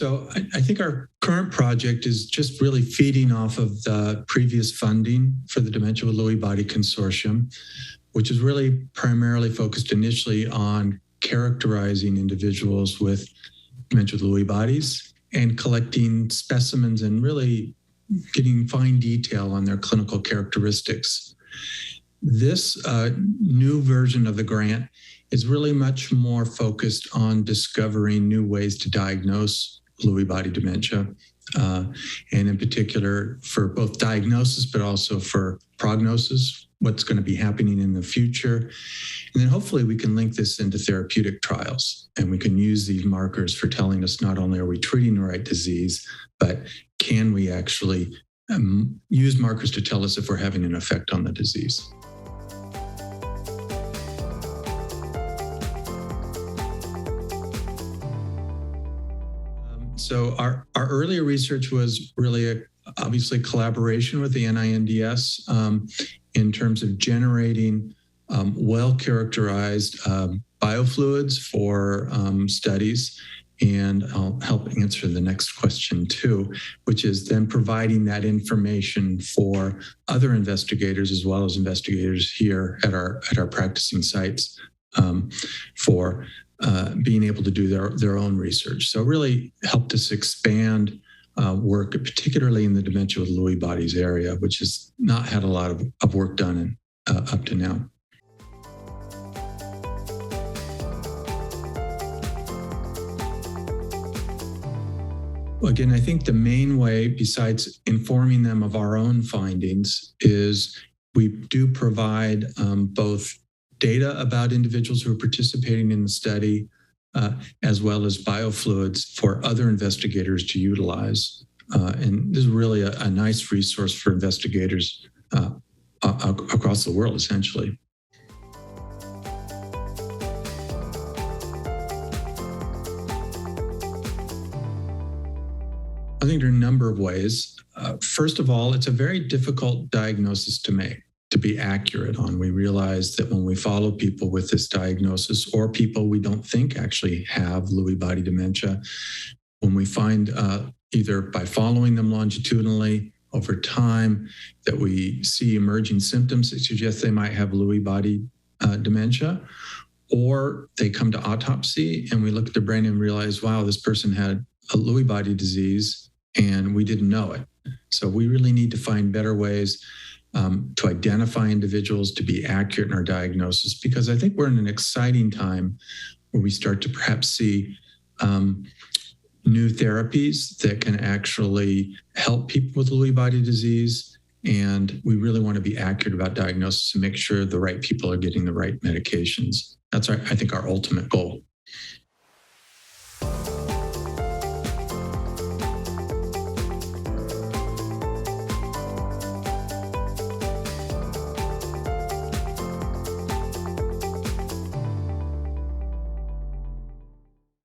I think our current project is just really feeding off of the previous funding for the Dementia with Lewy Body Consortium, which is really primarily focused initially on characterizing individuals with dementia with Lewy bodies and collecting specimens and really getting fine detail on their clinical characteristics. This new version of the grant is really much more focused on discovering new ways to diagnose Lewy body dementia, and in particular for both diagnosis, but also for prognosis, what's going to be happening in the future. And then hopefully we can link this into therapeutic trials, and we can use these markers for telling us not only are we treating the right disease, but can we actually use markers to tell us if we're having an effect on the disease. So our earlier research was really obviously collaboration with the NINDS in terms of generating well-characterized biofluids for studies. And I'll help answer the next question too, which is then providing that information for other investigators as well as investigators here at our practicing sites for being able to do their own research. So it really helped us expand work, particularly in the dementia with Lewy bodies area, which has not had a lot of work done up to now. Again, I think the main way, besides informing them of our own findings, is we do provide both data about individuals who are participating in the study, as well as biofluids for other investigators to utilize. And this is really a nice resource for investigators across the world, essentially. I think there are a number of ways. First of all, it's a very difficult diagnosis to make, to be accurate on. We realize that when we follow people with this diagnosis, or people we don't think actually have Lewy body dementia, when we find either by following them longitudinally over time that we see emerging symptoms that suggest they might have Lewy body dementia, or they come to autopsy and we look at their brain and realize, wow, this person had a Lewy body disease and we didn't know it. So we really need to find better ways to identify individuals, to be accurate in our diagnosis, because I think we're in an exciting time where we start to perhaps see new therapies that can actually help people with Lewy body disease. And we really want to be accurate about diagnosis and make sure the right people are getting the right medications. That's, I think, our ultimate goal.